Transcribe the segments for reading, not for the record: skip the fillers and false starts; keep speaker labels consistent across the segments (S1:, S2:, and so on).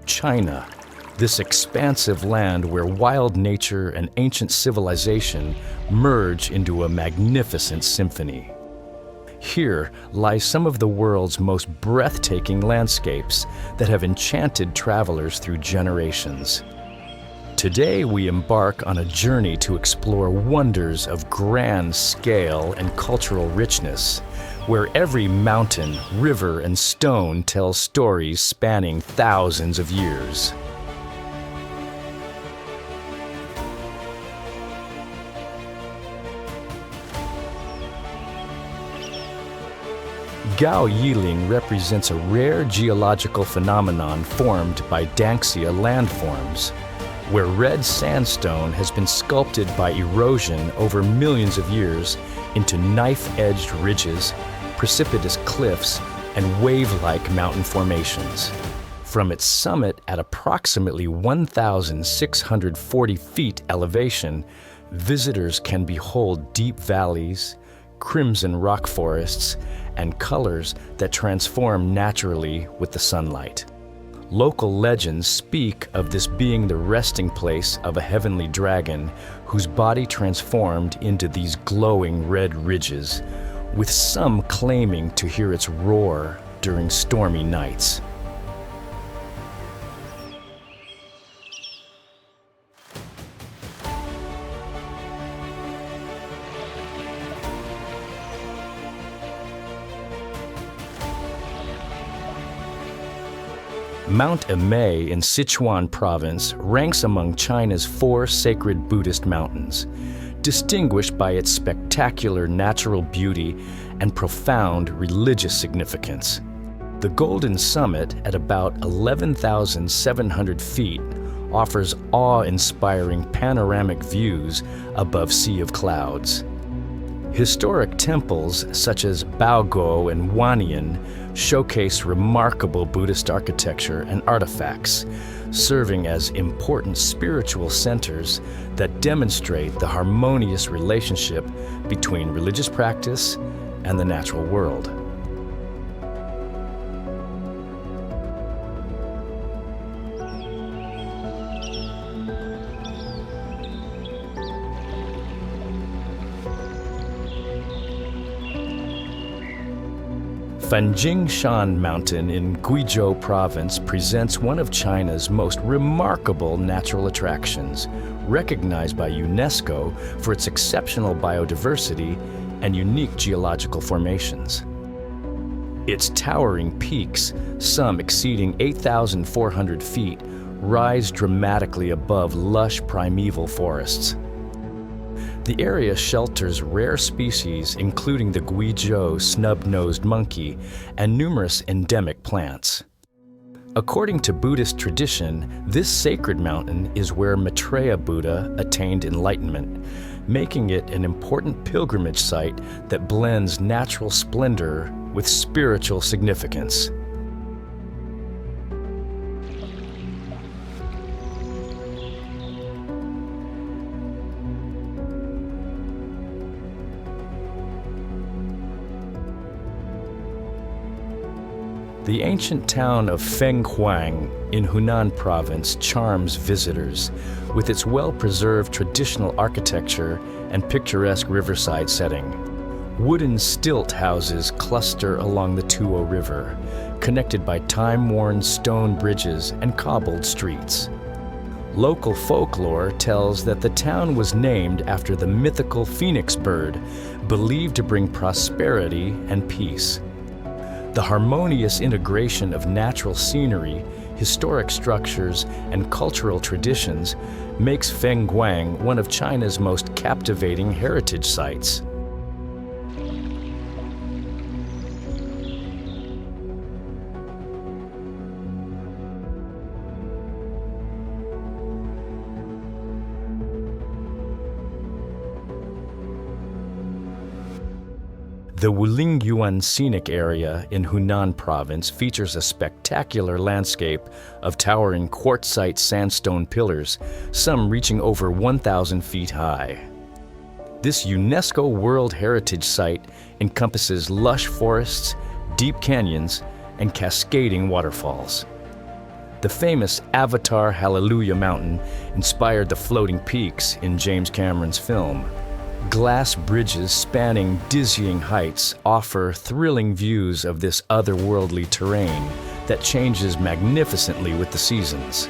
S1: China, this expansive land where wild nature and ancient civilization merge into a magnificent symphony. Here lie some of the world's most breathtaking landscapes that have enchanted travelers through generations. Today we embark on a journey to explore wonders of grand scale and cultural richness, where every mountain, river, and stone tells stories spanning thousands of years. Gao Yiling represents a rare geological phenomenon formed by Danxia landforms, where red sandstone has been sculpted by erosion over millions of years into knife-edged ridges, precipitous cliffs, and wave-like mountain formations. From its summit at approximately 1,640 feet elevation, visitors can behold deep valleys, crimson rock forests, and colors that transform naturally with the sunlight. Local legends speak of this being the resting place of a heavenly dragon whose body transformed into these glowing red ridges, with some claiming to hear its roar during stormy nights. Mount Emei in Sichuan province ranks among China's 4 sacred Buddhist mountains, distinguished by its spectacular natural beauty and profound religious significance. The Golden Summit, at about 11,700 feet, offers awe-inspiring panoramic views above sea of clouds. Historic temples such as Baoguo and Wanyan showcase remarkable Buddhist architecture and artifacts, serving as important spiritual centers that demonstrate the harmonious relationship between religious practice and the natural world. Fanjingshan Mountain in Guizhou Province presents one of China's most remarkable natural attractions, recognized by UNESCO for its exceptional biodiversity and unique geological formations. Its towering peaks, some exceeding 8,400 feet, rise dramatically above lush primeval forests. The area shelters rare species including the Guizhou snub-nosed monkey and numerous endemic plants. According to Buddhist tradition, this sacred mountain is where Maitreya Buddha attained enlightenment, making it an important pilgrimage site that blends natural splendor with spiritual significance. The ancient town of Fenghuang in Hunan Province charms visitors with its well-preserved traditional architecture and picturesque riverside setting. Wooden stilt houses cluster along the Tuo River, connected by time-worn stone bridges and cobbled streets. Local folklore tells that the town was named after the mythical phoenix bird, believed to bring prosperity and peace. The harmonious integration of natural scenery, historic structures, and cultural traditions makes Fenghuang one of China's most captivating heritage sites. The Wulingyuan Scenic Area in Hunan Province features a spectacular landscape of towering quartzite sandstone pillars, some reaching over 1,000 feet high. This UNESCO World Heritage Site encompasses lush forests, deep canyons, and cascading waterfalls. The famous Avatar Hallelujah Mountain inspired the floating peaks in James Cameron's film. Glass bridges spanning dizzying heights offer thrilling views of this otherworldly terrain that changes magnificently with the seasons.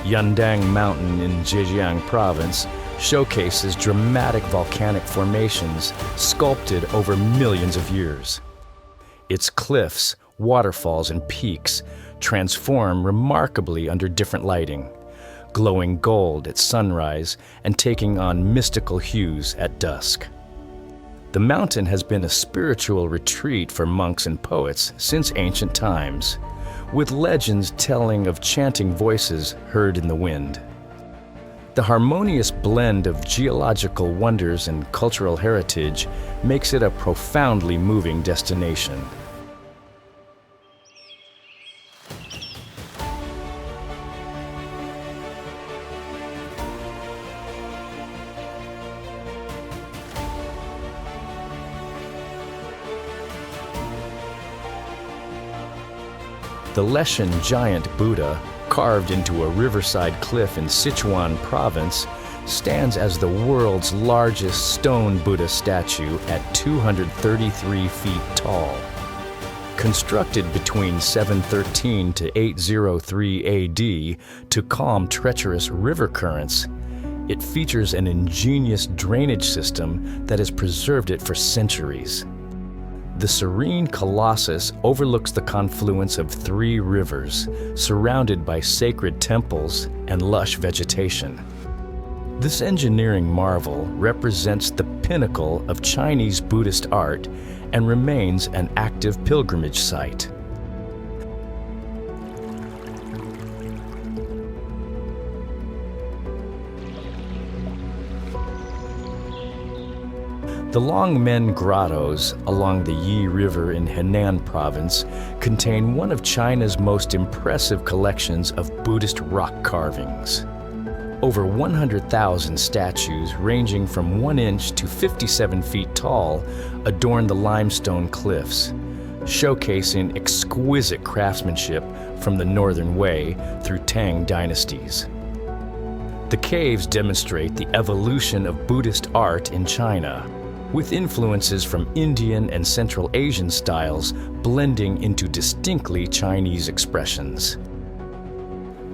S1: Yundang Mountain in Zhejiang Province showcases dramatic volcanic formations sculpted over millions of years. Its cliffs, waterfalls, and peaks transform remarkably under different lighting, glowing gold at sunrise and taking on mystical hues at dusk. The mountain has been a spiritual retreat for monks and poets since ancient times, with legends telling of chanting voices heard in the wind. The harmonious blend of geological wonders and cultural heritage makes it a profoundly moving destination. The Leshan giant Buddha, carved into a riverside cliff in Sichuan Province, stands as the world's largest stone Buddha statue at 233 feet tall. Constructed between 713 to 803 AD to calm treacherous river currents, it features an ingenious drainage system that has preserved it for centuries. The serene colossus overlooks the confluence of 3 rivers, surrounded by sacred temples and lush vegetation. This engineering marvel represents the pinnacle of Chinese Buddhist art and remains an active pilgrimage site. The Longmen Grottos along the Yi River in Henan Province contain one of China's most impressive collections of Buddhist rock carvings. Over 100,000 statues ranging from 1 inch to 57 feet tall adorn the limestone cliffs, showcasing exquisite craftsmanship from the Northern Wei through Tang dynasties. The caves demonstrate the evolution of Buddhist art in China, with influences from Indian and Central Asian styles blending into distinctly Chinese expressions.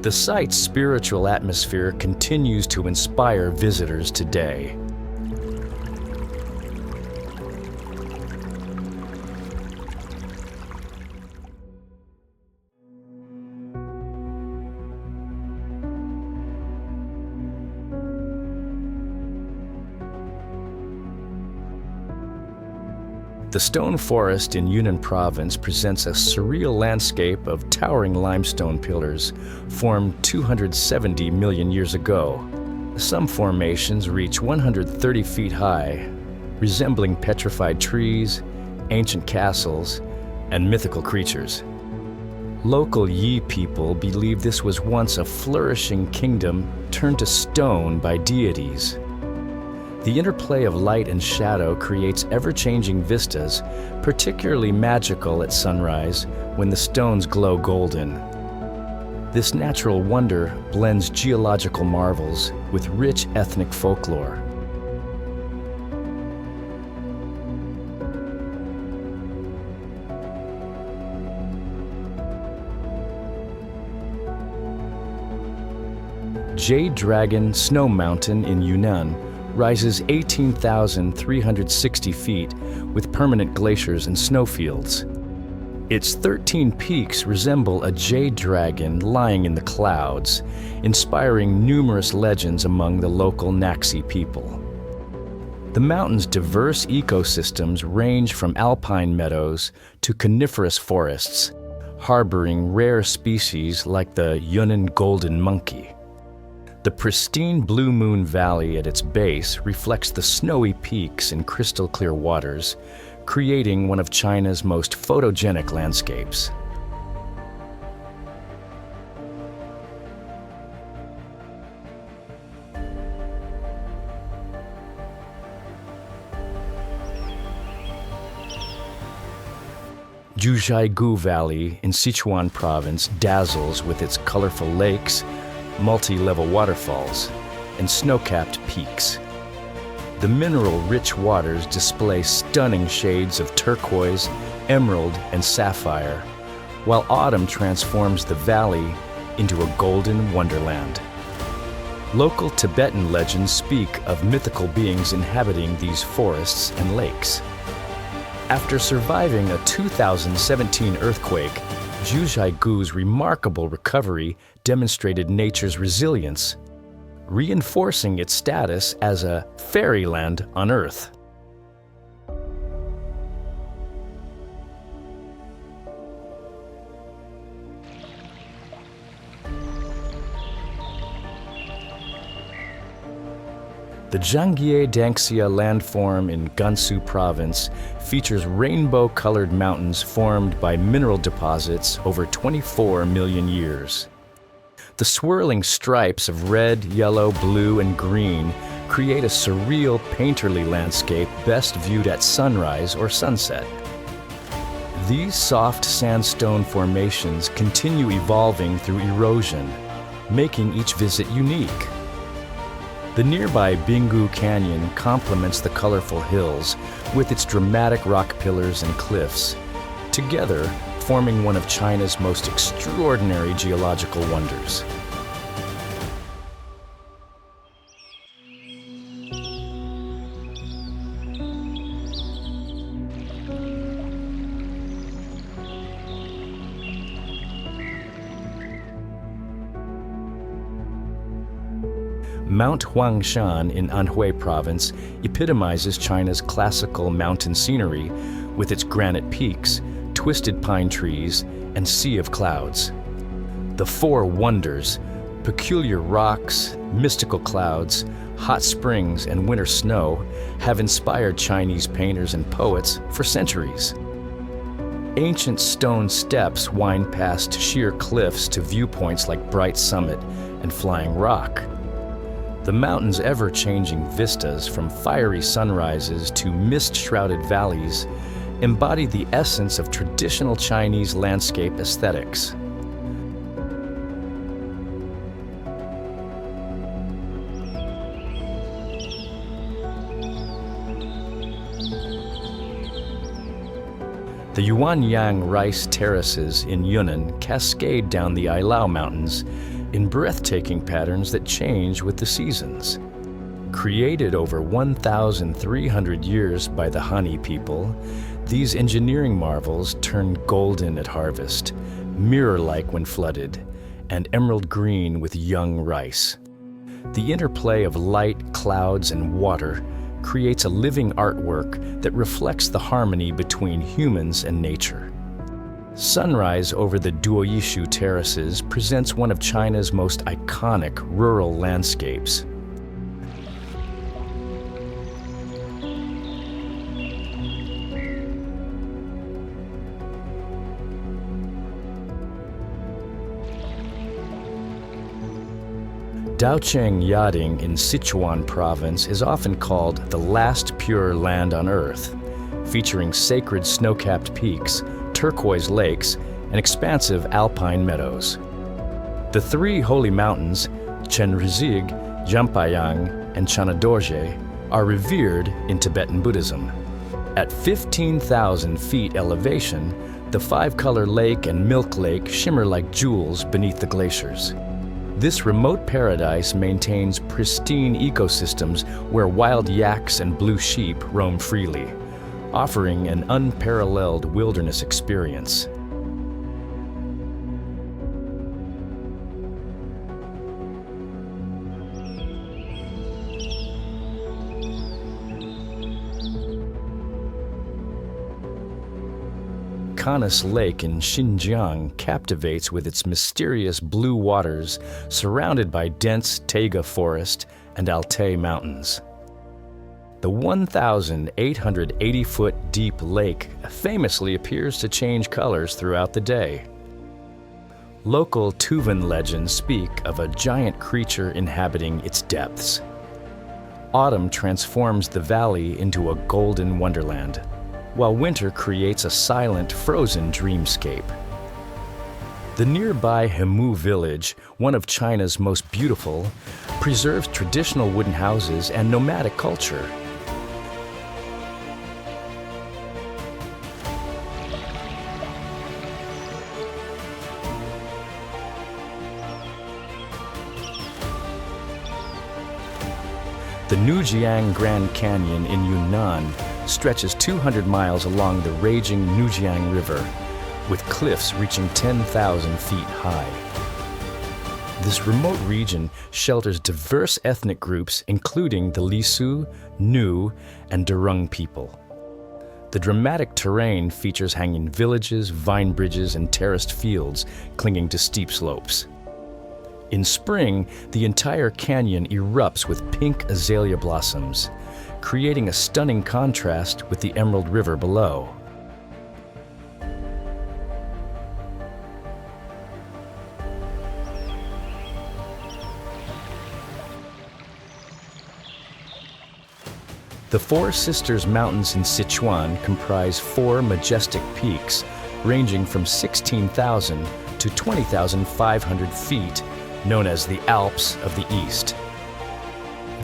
S1: The site's spiritual atmosphere continues to inspire visitors today. The stone forest in Yunnan Province presents a surreal landscape of towering limestone pillars formed 270 million years ago. Some formations reach 130 feet high, resembling petrified trees, ancient castles, and mythical creatures. Local Yi people believe this was once a flourishing kingdom turned to stone by deities. The interplay of light and shadow creates ever-changing vistas, particularly magical at sunrise when the stones glow golden. This natural wonder blends geological marvels with rich ethnic folklore. Jade Dragon Snow Mountain in Yunnan rises 18,360 feet with permanent glaciers and snowfields. Its 13 peaks resemble a jade dragon lying in the clouds, inspiring numerous legends among the local Naxi people. The mountain's diverse ecosystems range from alpine meadows to coniferous forests, harboring rare species like the Yunnan golden monkey. The pristine Blue Moon Valley at its base reflects the snowy peaks and crystal clear waters, creating one of China's most photogenic landscapes. Zhujiagu Valley in Sichuan Province dazzles with its colorful lakes, multi-level waterfalls, and snow-capped peaks. The mineral-rich waters display stunning shades of turquoise, emerald, and sapphire, while autumn transforms the valley into a golden wonderland. Local Tibetan legends speak of mythical beings inhabiting these forests and lakes. After surviving a 2017 earthquake, Zhujiagu's remarkable recovery demonstrated nature's resilience, reinforcing its status as a fairyland on Earth. The Zhangye Danxia landform in Gansu Province features rainbow-colored mountains formed by mineral deposits over 24 million years. The swirling stripes of red, yellow, blue, and green create a surreal, painterly landscape best viewed at sunrise or sunset. These soft sandstone formations continue evolving through erosion, making each visit unique. The nearby Bingu Canyon complements the colorful hills with its dramatic rock pillars and cliffs, together forming one of China's most extraordinary geological wonders. Mount Huangshan in Anhui Province epitomizes China's classical mountain scenery with its granite peaks, twisted pine trees, and sea of clouds. The Four Wonders, peculiar rocks, mystical clouds, hot springs, and winter snow have inspired Chinese painters and poets for centuries. Ancient stone steps wind past sheer cliffs to viewpoints like Bright Summit and Flying Rock. The mountain's ever-changing vistas, from fiery sunrises to mist-shrouded valleys, embody the essence of traditional Chinese landscape aesthetics. The Yuanyang rice terraces in Yunnan cascade down the Ailao Mountains in breathtaking patterns that change with the seasons. Created over 1,300 years by the Han people, these engineering marvels turn golden at harvest, mirror-like when flooded, and emerald green with young rice. The interplay of light, clouds, and water creates a living artwork that reflects the harmony between humans and nature. Sunrise over the Duoyishu terraces presents one of China's most iconic rural landscapes. Daocheng Yading in Sichuan Province is often called the last pure land on Earth, featuring sacred snow-capped peaks, turquoise lakes, and expansive alpine meadows. The three holy mountains, Chenrezig, Jampayang, and Chanadorje, are revered in Tibetan Buddhism. At 15,000 feet elevation, the five-color lake and milk lake shimmer like jewels beneath the glaciers. This remote paradise maintains pristine ecosystems where wild yaks and blue sheep roam freely, offering an unparalleled wilderness experience. Canis Lake in Xinjiang captivates with its mysterious blue waters surrounded by dense taiga forest and Altai mountains. The 1,880-foot deep lake famously appears to change colors throughout the day. Local Tuvan legends speak of a giant creature inhabiting its depths. Autumn transforms the valley into a golden wonderland, while winter creates a silent, frozen dreamscape. The nearby Hemu village, one of China's most beautiful, preserves traditional wooden houses and nomadic culture. The Nujiang Grand Canyon in Yunnan stretches 200 miles along the raging Nujiang River, with cliffs reaching 10,000 feet high. This remote region shelters diverse ethnic groups including the Lisu, Nu, and Durung people. The dramatic terrain features hanging villages, vine bridges, and terraced fields clinging to steep slopes. In spring, the entire canyon erupts with pink azalea blossoms, creating a stunning contrast with the Emerald River below. The Four Sisters Mountains in Sichuan comprise 4 majestic peaks ranging from 16,000 to 20,500 feet, known as the Alps of the East.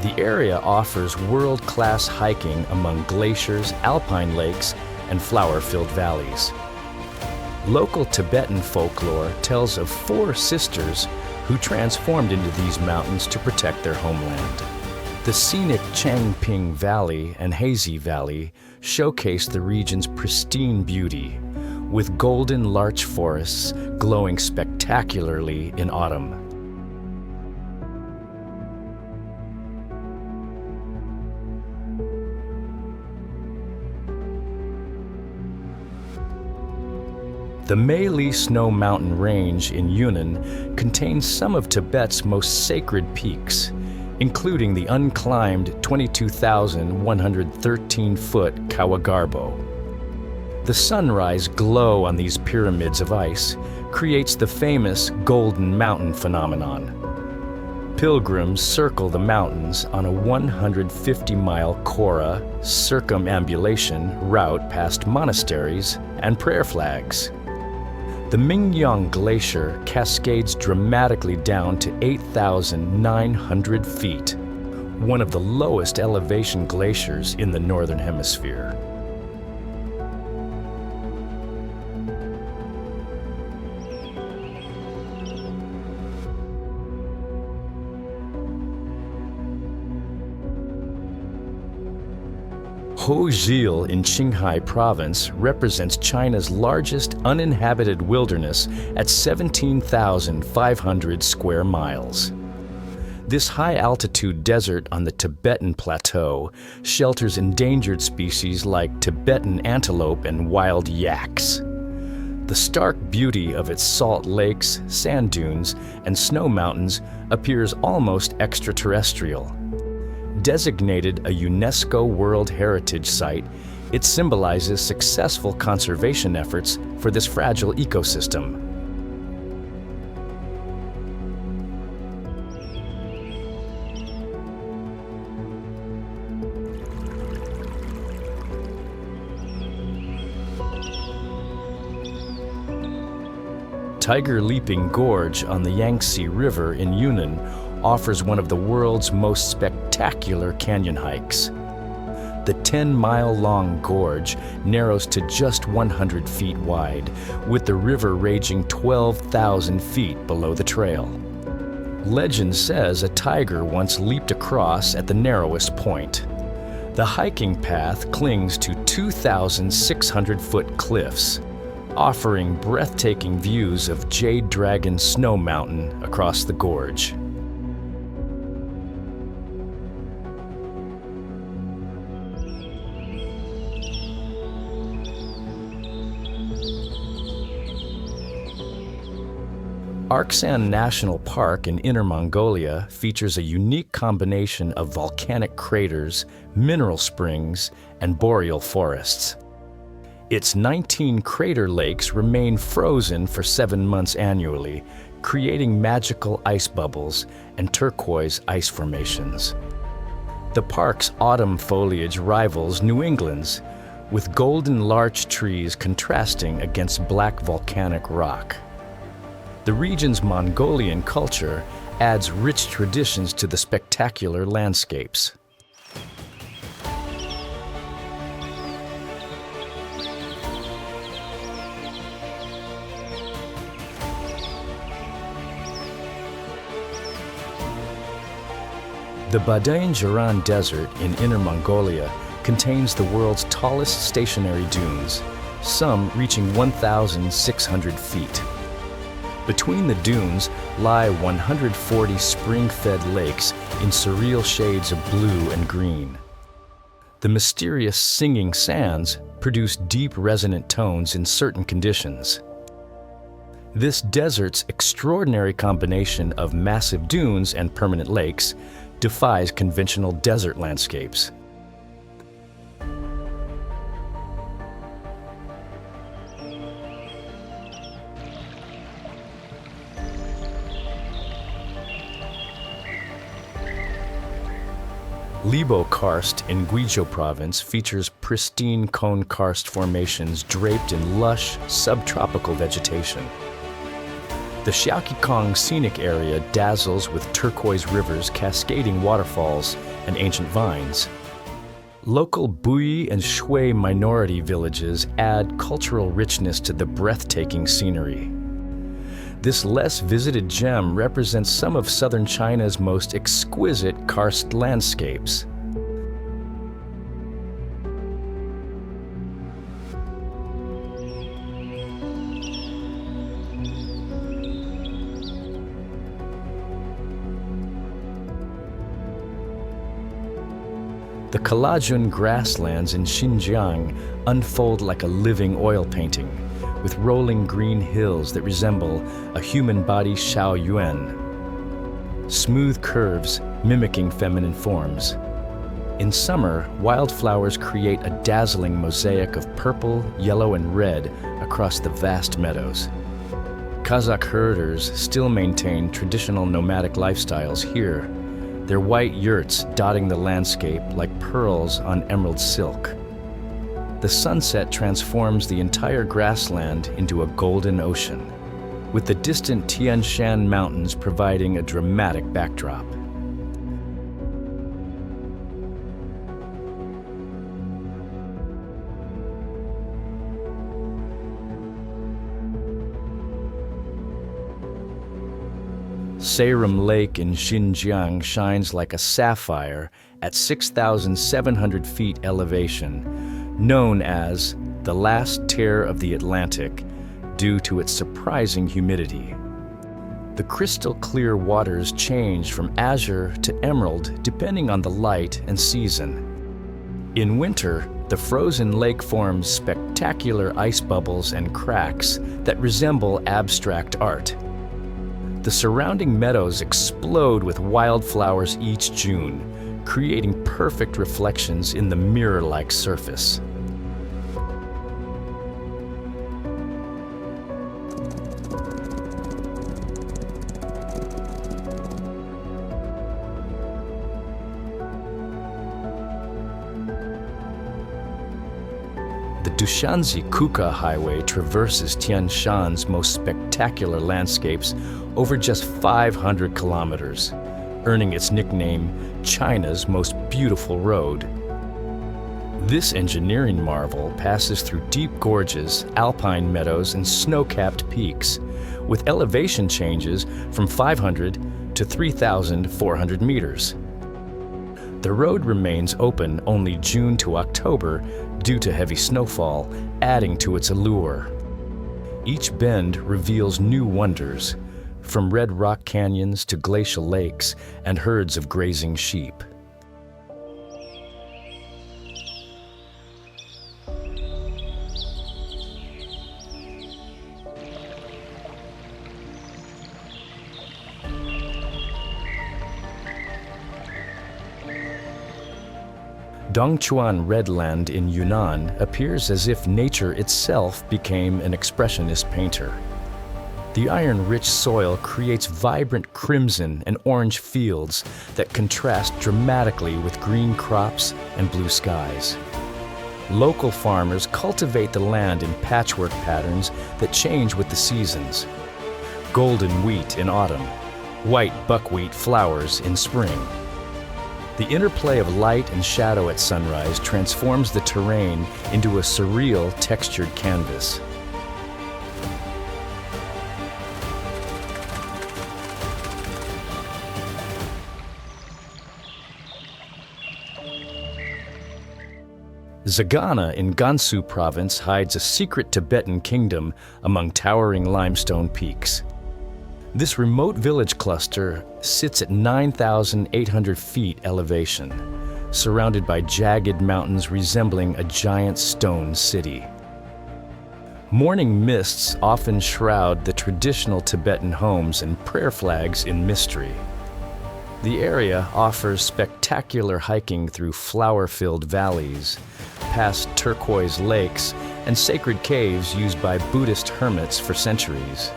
S1: The area offers world-class hiking among glaciers, alpine lakes, and flower-filled valleys. Local Tibetan folklore tells of 4 sisters who transformed into these mountains to protect their homeland. The scenic Changping Valley and Hazy Valley showcase the region's pristine beauty, with golden larch forests glowing spectacularly in autumn. The Meili Snow Mountain Range in Yunnan contains some of Tibet's most sacred peaks, including the unclimbed 22,113-foot Kawagarbo. The sunrise glow on these pyramids of ice creates the famous Golden Mountain phenomenon. Pilgrims circle the mountains on a 150-mile Kora circumambulation route past monasteries and prayer flags. The Mingyang Glacier cascades dramatically down to 8,900 feet, one of the lowest elevation glaciers in the Northern Hemisphere. Hojil in Qinghai Province represents China's largest uninhabited wilderness at 17,500 square miles. This high-altitude desert on the Tibetan Plateau shelters endangered species like Tibetan antelope and wild yaks. The stark beauty of its salt lakes, sand dunes, and snow mountains appears almost extraterrestrial. Designated a UNESCO World Heritage Site, it symbolizes successful conservation efforts for this fragile ecosystem. Tiger Leaping Gorge on the Yangtze River in Yunnan offers one of the world's most spectacular canyon hikes. The 10-mile-long gorge narrows to just 100 feet wide, with the river raging 12,000 feet below the trail. Legend says a tiger once leaped across at the narrowest point. The hiking path clings to 2,600-foot cliffs, offering breathtaking views of Jade Dragon Snow Mountain across the gorge. Arksan National Park in Inner Mongolia features a unique combination of volcanic craters, mineral springs, and boreal forests. Its 19 crater lakes remain frozen for 7 months annually, creating magical ice bubbles and turquoise ice formations. The park's autumn foliage rivals New England's, with golden larch trees contrasting against black volcanic rock. The region's Mongolian culture adds rich traditions to the spectacular landscapes. The Badain-Jaran Desert in Inner Mongolia contains the world's tallest stationary dunes, some reaching 1,600 feet. Between the dunes lie 140 spring-fed lakes in surreal shades of blue and green. The mysterious singing sands produce deep resonant tones in certain conditions. This desert's extraordinary combination of massive dunes and permanent lakes defies conventional desert landscapes. Libo Karst in Guizhou province features pristine cone karst formations draped in lush, subtropical vegetation. The Xiaokikong scenic area dazzles with turquoise rivers, cascading waterfalls, and ancient vines. Local Bui and Shui minority villages add cultural richness to the breathtaking scenery. This less visited gem represents some of southern China's most exquisite karst landscapes. The Kalajun grasslands in Xinjiang unfold like a living oil painting, with rolling green hills that resemble a human body Shaoyuan. Smooth curves mimicking feminine forms. In summer, wildflowers create a dazzling mosaic of purple, yellow, and red across the vast meadows. Kazakh herders still maintain traditional nomadic lifestyles here, their white yurts dotting the landscape like pearls on emerald silk. The sunset transforms the entire grassland into a golden ocean, with the distant Tian Shan Mountains providing a dramatic backdrop. Seiram Lake in Xinjiang shines like a sapphire at 6,700 feet elevation, known as the last tear of the Atlantic due to its surprising humidity. The crystal clear waters change from azure to emerald depending on the light and season. In winter, the frozen lake forms spectacular ice bubbles and cracks that resemble abstract art. The surrounding meadows explode with wildflowers each June, creating perfect reflections in the mirror-like surface. The Dushanzi-Kuka Highway traverses Tian Shan's most spectacular landscapes over just 500 kilometers, earning its nickname China's most beautiful road. This engineering marvel passes through deep gorges, alpine meadows, and snow-capped peaks, with elevation changes from 500 to 3,400 meters. The road remains open only June to October due to heavy snowfall, adding to its allure. Each bend reveals new wonders, from red rock canyons to glacial lakes and herds of grazing sheep. Dongchuan Redland in Yunnan appears as if nature itself became an expressionist painter. The iron-rich soil creates vibrant crimson and orange fields that contrast dramatically with green crops and blue skies. Local farmers cultivate the land in patchwork patterns that change with the seasons. Golden wheat in autumn, white buckwheat flowers in spring. The interplay of light and shadow at sunrise transforms the terrain into a surreal textured canvas. Zagana in Gansu province hides a secret Tibetan kingdom among towering limestone peaks. This remote village cluster sits at 9,800 feet elevation, surrounded by jagged mountains resembling a giant stone city. Morning mists often shroud the traditional Tibetan homes and prayer flags in mystery. The area offers spectacular hiking through flower-filled valleys, past turquoise lakes, and sacred caves used by Buddhist hermits for centuries.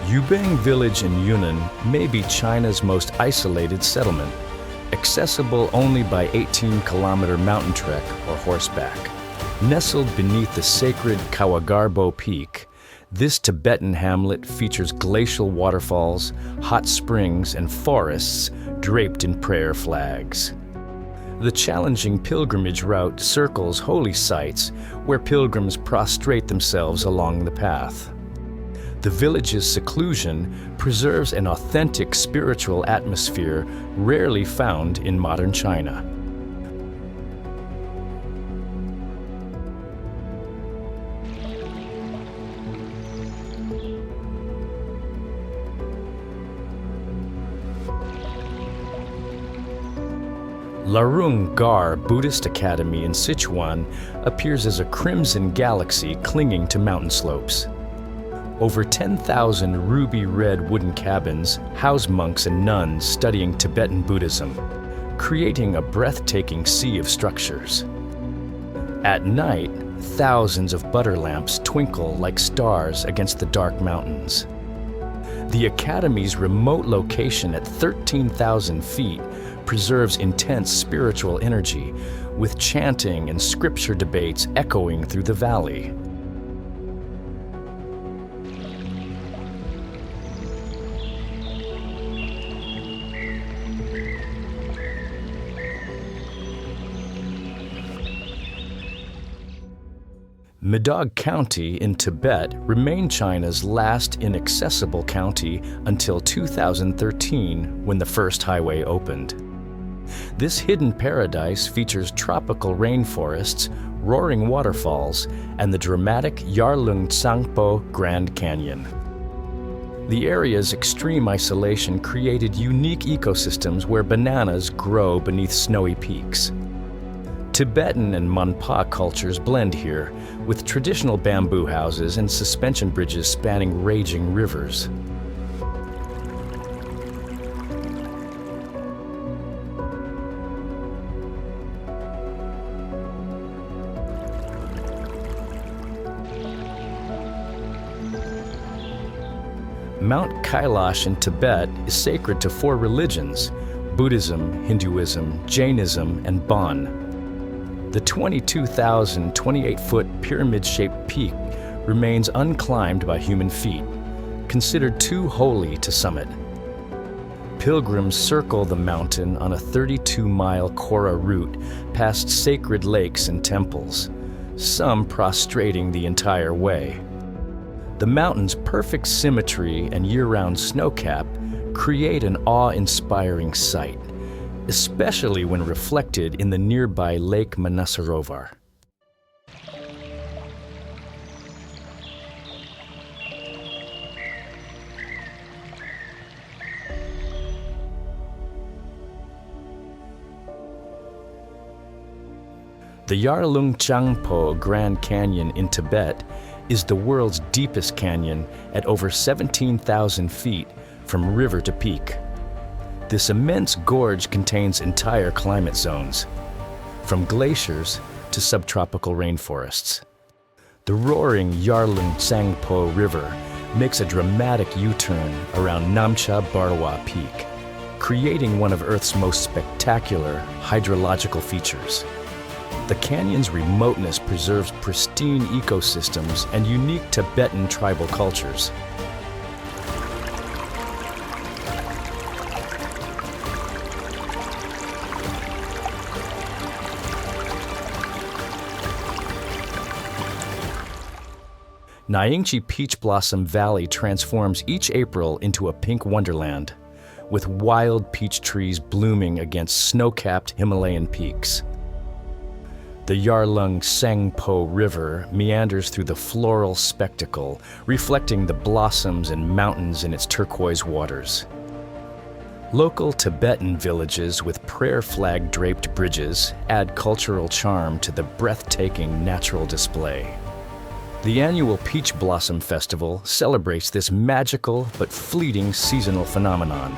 S1: Yubing village in Yunnan may be China's most isolated settlement, accessible only by 18-kilometer mountain trek or horseback. Nestled beneath the sacred Kawagarbo Peak, this Tibetan hamlet features glacial waterfalls, hot springs, and forests draped in prayer flags. The challenging pilgrimage route circles holy sites where pilgrims prostrate themselves along the path. The village's seclusion preserves an authentic spiritual atmosphere rarely found in modern China. Larung Gar Buddhist Academy in Sichuan appears as a crimson galaxy clinging to mountain slopes. Over 10,000 ruby-red wooden cabins house monks and nuns studying Tibetan Buddhism, creating a breathtaking sea of structures. At night, thousands of butter lamps twinkle like stars against the dark mountains. The Academy's remote location at 13,000 feet preserves intense spiritual energy, with chanting and scripture debates echoing through the valley. Medog County in Tibet remained China's last inaccessible county until 2013, when the first highway opened. This hidden paradise features tropical rainforests, roaring waterfalls, and the dramatic Yarlung Tsangpo Grand Canyon. The area's extreme isolation created unique ecosystems where bananas grow beneath snowy peaks. Tibetan and Monpa cultures blend here, with traditional bamboo houses and suspension bridges spanning raging rivers. Mount Kailash in Tibet is sacred to 4 religions: Buddhism, Hinduism, Jainism, and Bon. The 22,028-foot pyramid-shaped peak remains unclimbed by human feet, considered too holy to summit. Pilgrims circle the mountain on a 32-mile Kora route past sacred lakes and temples, some prostrating the entire way. The mountain's perfect symmetry and year-round snowcap create an awe-inspiring sight, especially when reflected in the nearby Lake Manasarovar. The Yarlung Grand Canyon in Tibet is the world's deepest canyon at over 17,000 feet from river to peak. This immense gorge contains entire climate zones, from glaciers to subtropical rainforests. The roaring Yarlung River makes a dramatic U-turn around Namcha Barwa Peak, creating one of Earth's most spectacular hydrological features. The canyon's remoteness preserves pristine ecosystems and unique Tibetan tribal cultures. Nyingchi Peach Blossom Valley transforms each April into a pink wonderland, with wild peach trees blooming against snow-capped Himalayan peaks. The Yarlung River meanders through the floral spectacle, reflecting the blossoms and mountains in its turquoise waters. Local Tibetan villages with prayer flag draped bridges add cultural charm to the breathtaking natural display. The annual Peach Blossom Festival celebrates this magical but fleeting seasonal phenomenon.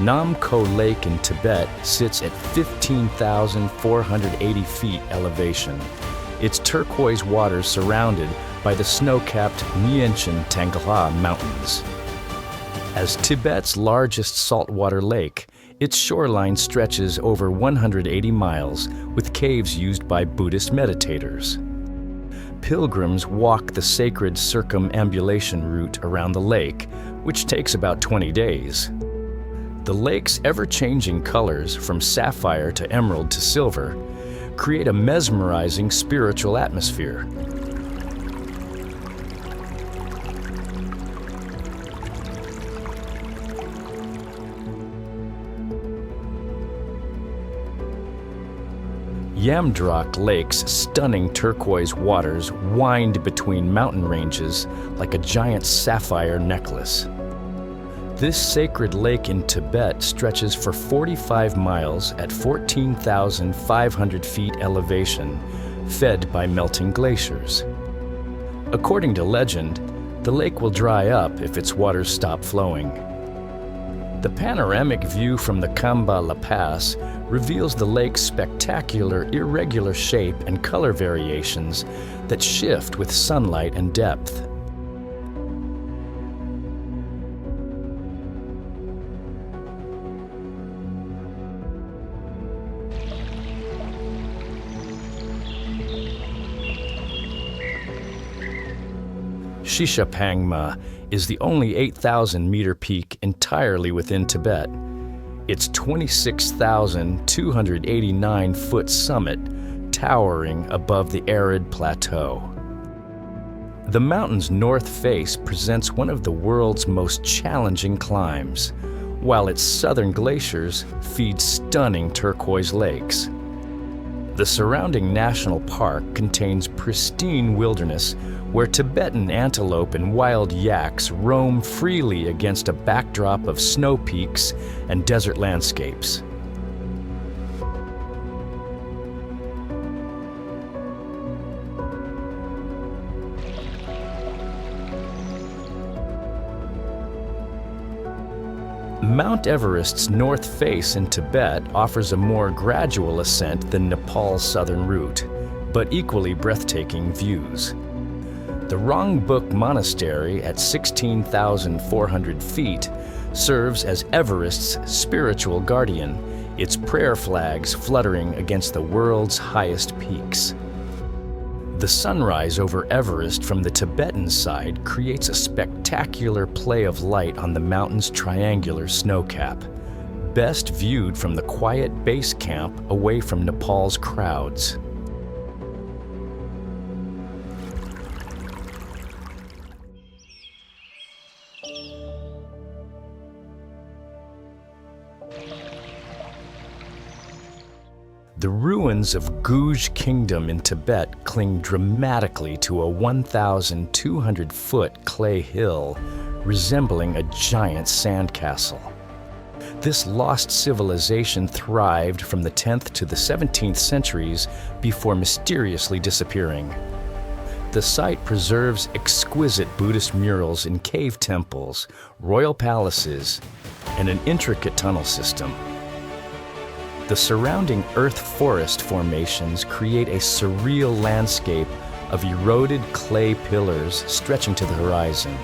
S1: Nam Ko Lake in Tibet sits at 15,480 feet elevation, its turquoise waters surrounded by the snow-capped Tangla Mountains. As Tibet's largest saltwater lake, its shoreline stretches over 180 miles with caves used by Buddhist meditators. Pilgrims walk the sacred circumambulation route around the lake, which takes about 20 days. The lake's ever-changing colors, from sapphire to emerald to silver, create a mesmerizing spiritual atmosphere. Yamdrok Lake's stunning turquoise waters wind between mountain ranges like a giant sapphire necklace. This sacred lake in Tibet stretches for 45 miles at 14,500 feet elevation, fed by melting glaciers. According to legend, the lake will dry up if its waters stop flowing. The panoramic view from the Kamba La Pass reveals the lake's spectacular irregular shape and color variations that shift with sunlight and depth. Shishapangma is the only 8,000-meter peak entirely within Tibet. Its 26,289-foot summit towering above the arid plateau. The mountain's north face presents one of the world's most challenging climbs, while its southern glaciers feed stunning turquoise lakes. The surrounding national park contains pristine wilderness where Tibetan antelope and wild yaks roam freely against a backdrop of snow peaks and desert landscapes. Mount Everest's north face in Tibet offers a more gradual ascent than Nepal's southern route, but equally breathtaking views. The Rongbuk Monastery at 16,400 feet serves as Everest's spiritual guardian, its prayer flags fluttering against the world's highest peaks. The sunrise over Everest from the Tibetan side creates a spectacular play of light on the mountain's triangular snowcap, best viewed from the quiet base camp away from Nepal's crowds. The ruins of Guj Kingdom in Tibet cling dramatically to a 1,200-foot clay hill resembling a giant sandcastle. This lost civilization thrived from the 10th to the 17th centuries before mysteriously disappearing. The site preserves exquisite Buddhist murals in cave temples, royal palaces, and an intricate tunnel system. The surrounding earth forest formations create a surreal landscape of eroded clay pillars stretching to the horizon.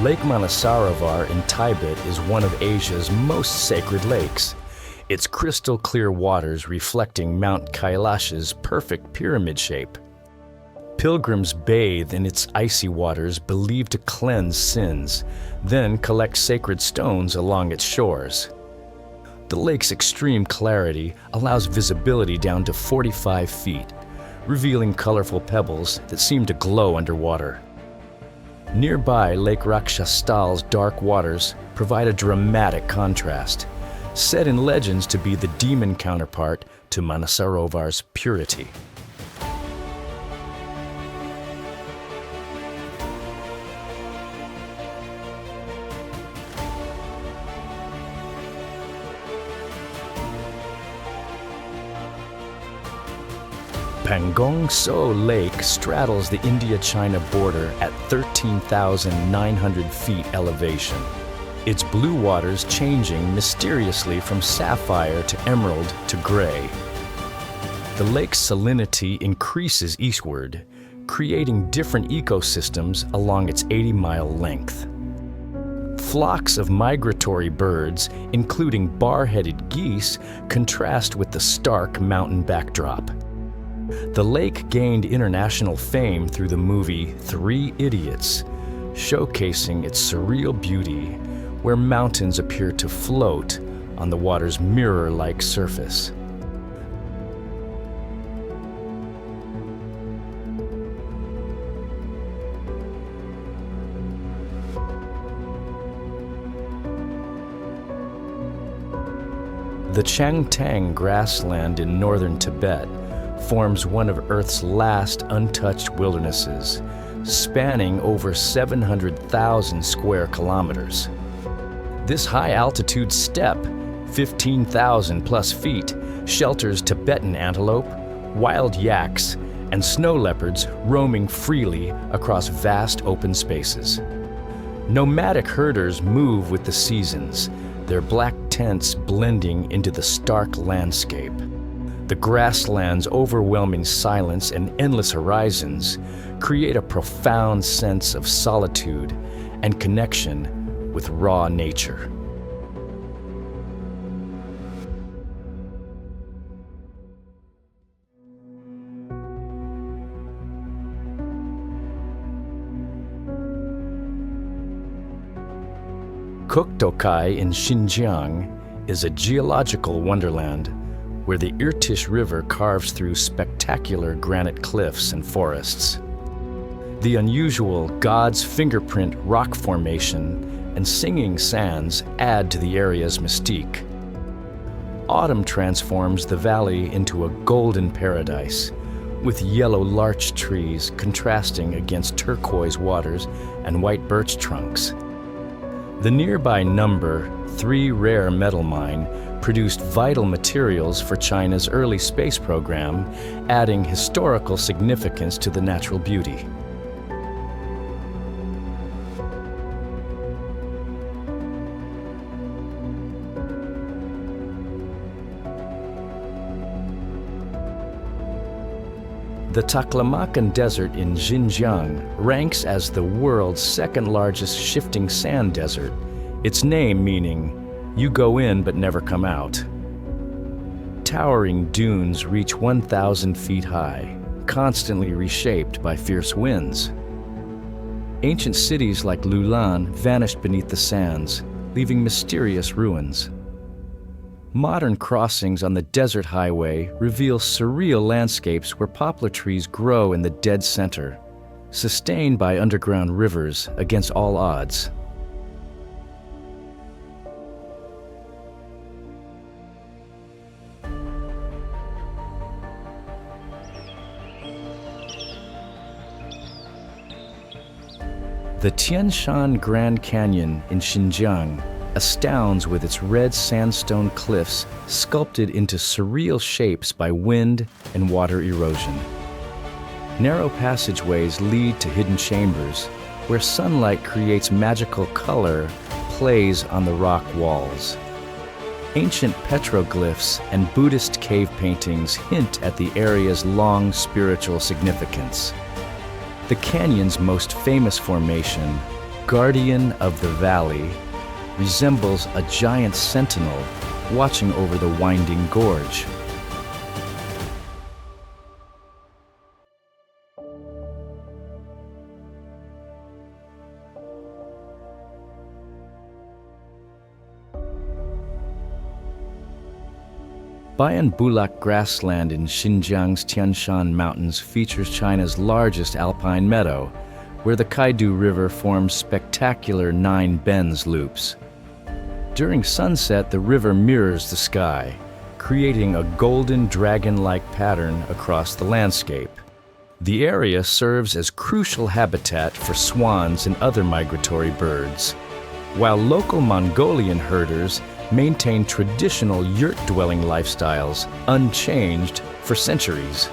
S1: Lake Manasarovar in Tibet is one of Asia's most sacred lakes, its crystal clear waters reflecting Mount Kailash's perfect pyramid shape. Pilgrims bathe in its icy waters believed to cleanse sins, then collect sacred stones along its shores. The lake's extreme clarity allows visibility down to 45 feet, revealing colorful pebbles that seem to glow underwater. Nearby Lake Rakshastal's dark waters provide a dramatic contrast, said in legends to be the demon counterpart to Manasarovar's purity. Pangong Tso Lake straddles the India-China border at 13,900 feet elevation, its blue waters changing mysteriously from sapphire to emerald to gray. The lake's salinity increases eastward, creating different ecosystems along its 80-mile length. Flocks of migratory birds, including bar-headed geese, contrast with the stark mountain backdrop. The lake gained international fame through the movie 3 Idiots, showcasing its surreal beauty, where mountains appear to float on the water's mirror-like surface. The Changtang grassland in northern Tibet forms one of Earth's last untouched wildernesses, spanning over 700,000 square kilometers. This high-altitude steppe, 15,000 plus feet, shelters Tibetan antelope, wild yaks, and snow leopards roaming freely across vast open spaces. Nomadic herders move with the seasons, their black tents blending into the stark landscape. The grassland's overwhelming silence and endless horizons create a profound sense of solitude and connection with raw nature. Kuktokai in Xinjiang is a geological wonderland where the Irtysh River carves through spectacular granite cliffs and forests. The unusual God's fingerprint rock formation and singing sands add to the area's mystique. Autumn transforms the valley into a golden paradise, with yellow larch trees contrasting against turquoise waters and white birch trunks. The nearby Number 3 rare metal mine produced vital materials for China's early space program, adding historical significance to the natural beauty. The Taklamakan Desert in Xinjiang ranks as the world's second-largest shifting sand desert, its name meaning, "You go in but never come out." Towering dunes reach 1,000 feet high, constantly reshaped by fierce winds. Ancient cities like Lulan vanished beneath the sands, leaving mysterious ruins. Modern crossings on the desert highway reveal surreal landscapes where poplar trees grow in the dead center, sustained by underground rivers against all odds. The Tian Shan Grand Canyon in Xinjiang astounds with its red sandstone cliffs sculpted into surreal shapes by wind and water erosion. Narrow passageways lead to hidden chambers where sunlight creates magical color plays on the rock walls. Ancient petroglyphs and Buddhist cave paintings hint at the area's long spiritual significance. The canyon's most famous formation, Guardian of the Valley, resembles a giant sentinel watching over the winding gorge. Bayan Bulak grassland in Xinjiang's Tian Shan Mountains features China's largest alpine meadow, where the Kaidu River forms spectacular 9 bends loops. During sunset, the river mirrors the sky, creating a golden dragon-like pattern across the landscape. The area serves as crucial habitat for swans and other migratory birds, while local Mongolian herders maintain traditional yurt-dwelling lifestyles unchanged for centuries.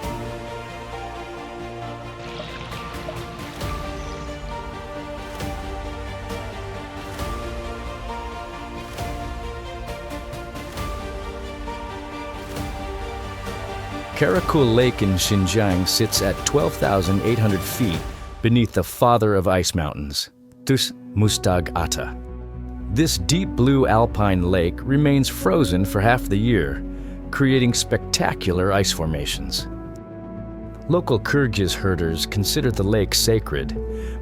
S1: Karakul Lake in Xinjiang sits at 12,800 feet beneath the father of ice mountains, Tus Mustag Ata. This deep blue alpine lake remains frozen for half the year, creating spectacular ice formations. Local Kyrgyz herders consider the lake sacred,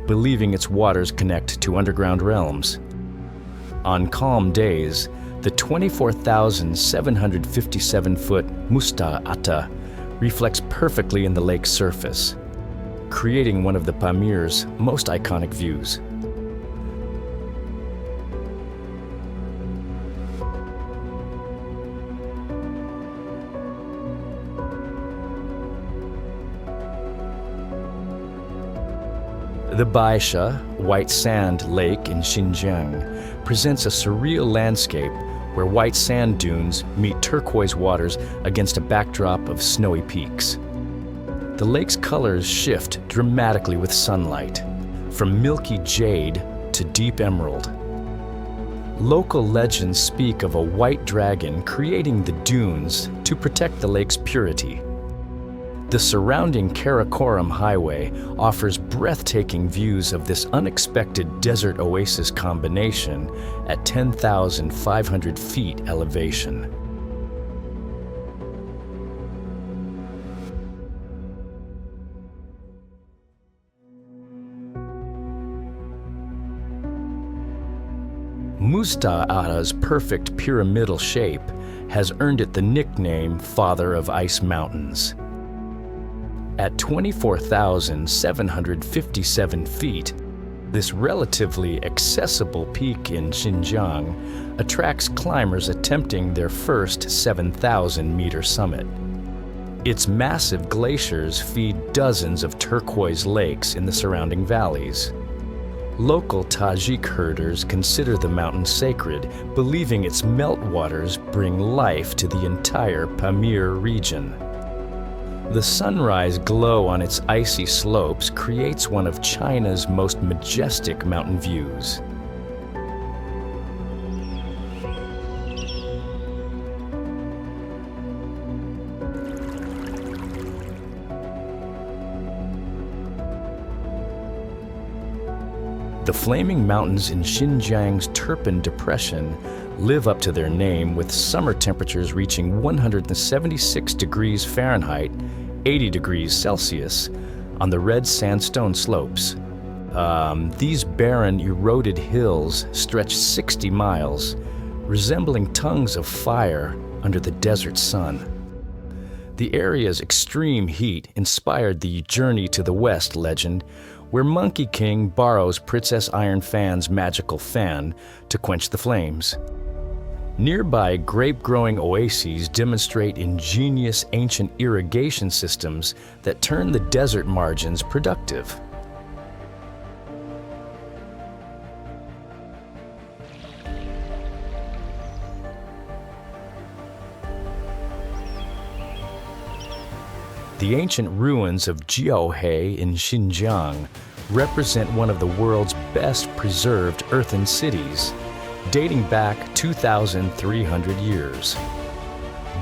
S1: believing its waters connect to underground realms. On calm days, the 24,757-foot Musta Ata reflects perfectly in the lake's surface, creating one of the Pamir's most iconic views. The Baisha, White Sand Lake in Xinjiang, presents a surreal landscape where white sand dunes meet turquoise waters against a backdrop of snowy peaks. The lake's colors shift dramatically with sunlight, from milky jade to deep emerald. Local legends speak of a white dragon creating the dunes to protect the lake's purity. The surrounding Karakoram Highway offers breathtaking views of this unexpected desert oasis combination at 10,500 feet elevation. Musta Ata's perfect pyramidal shape has earned it the nickname Father of Ice Mountains. At 24,757 feet, this relatively accessible peak in Xinjiang attracts climbers attempting their first 7,000-meter summit. Its massive glaciers feed dozens of turquoise lakes in the surrounding valleys. Local Tajik herders consider the mountain sacred, believing its meltwaters bring life to the entire Pamir region. The sunrise glow on its icy slopes creates one of China's most majestic mountain views. The flaming mountains in Xinjiang's Turpan Depression live up to their name, with summer temperatures reaching 176 degrees Fahrenheit, 80 degrees Celsius, on the red sandstone slopes. These barren, eroded hills stretch 60 miles, resembling tongues of fire under the desert sun. The area's extreme heat inspired the Journey to the West legend, where Monkey King borrows Princess Iron Fan's magical fan to quench the flames. Nearby grape-growing oases demonstrate ingenious ancient irrigation systems that turn the desert margins productive. The ancient ruins of Jiaohe in Xinjiang represent one of the world's best preserved earthen cities, dating back 2,300 years.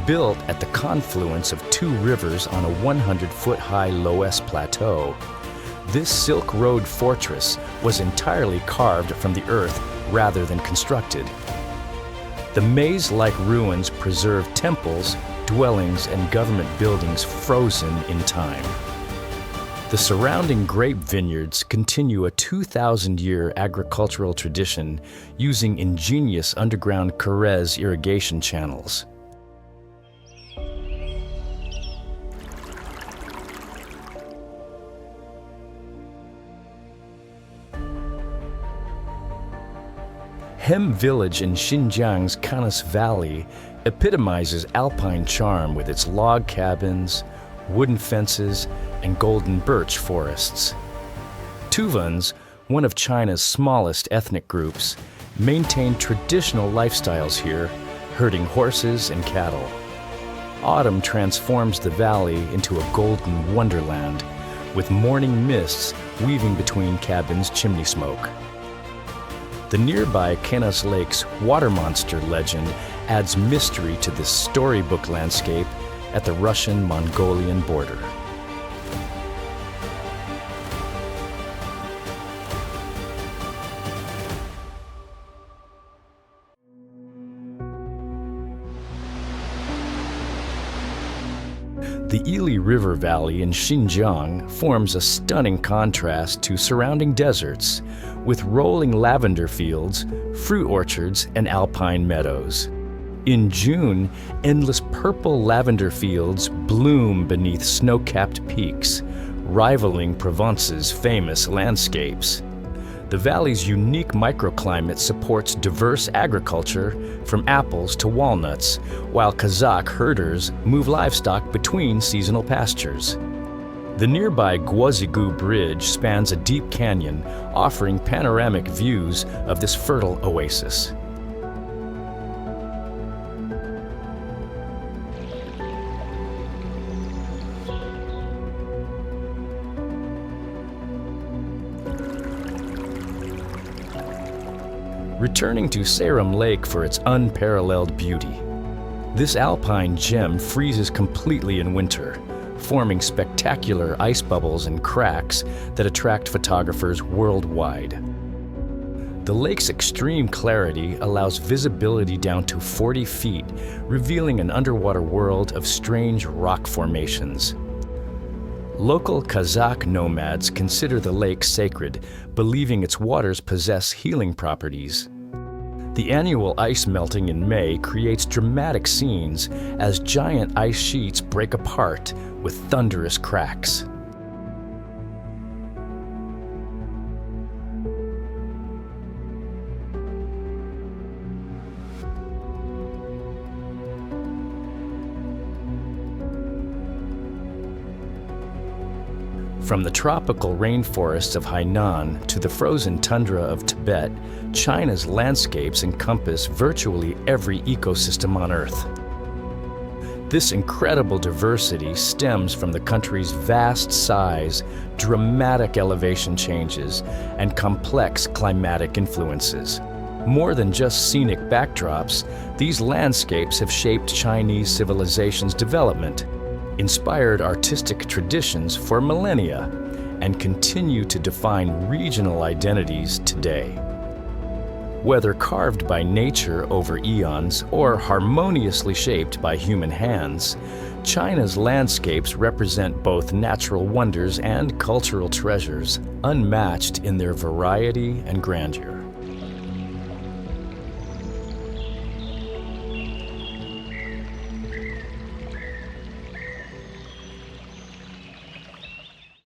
S1: Built at the confluence of two rivers on a 100-foot-high Loess plateau, this Silk Road fortress was entirely carved from the earth rather than constructed. The maze-like ruins preserve temples, dwellings, and government buildings frozen in time. The surrounding grape vineyards continue a 2,000-year agricultural tradition using ingenious underground Carrez irrigation channels. Hem Village in Xinjiang's Canas Valley epitomizes alpine charm with its log cabins, wooden fences, and golden birch forests. Tuvans, one of China's smallest ethnic groups, maintain traditional lifestyles here, herding horses and cattle. Autumn transforms the valley into a golden wonderland, with morning mists weaving between cabins' chimney smoke. The nearby Canas Lake's water monster legend adds mystery to this storybook landscape at the Russian-Mongolian border. The Ili River Valley in Xinjiang forms a stunning contrast to surrounding deserts, with rolling lavender fields, fruit orchards, and alpine meadows. In June, endless purple lavender fields bloom beneath snow-capped peaks, rivaling Provence's famous landscapes. The valley's unique microclimate supports diverse agriculture, from apples to walnuts, while Kazakh herders move livestock between seasonal pastures. The nearby Guozigu Bridge spans a deep canyon, offering panoramic views of this fertile oasis. Returning to Sarum Lake for its unparalleled beauty. This alpine gem freezes completely in winter, forming spectacular ice bubbles and cracks that attract photographers worldwide. The lake's extreme clarity allows visibility down to 40 feet, revealing an underwater world of strange rock formations. Local Kazakh nomads consider the lake sacred, believing its waters possess healing properties. The annual ice melting in May creates dramatic scenes as giant ice sheets break apart with thunderous cracks. From the tropical rainforests of Hainan to the frozen tundra of Tibet, China's landscapes encompass virtually every ecosystem on Earth. This incredible diversity stems from the country's vast size, dramatic elevation changes, and complex climatic influences. More than just scenic backdrops, these landscapes have shaped Chinese civilization's development, inspired artistic traditions for millennia, and continue to define regional identities today. Whether carved by nature over eons or harmoniously shaped by human hands, China's landscapes represent both natural wonders and cultural treasures, unmatched in their variety and grandeur.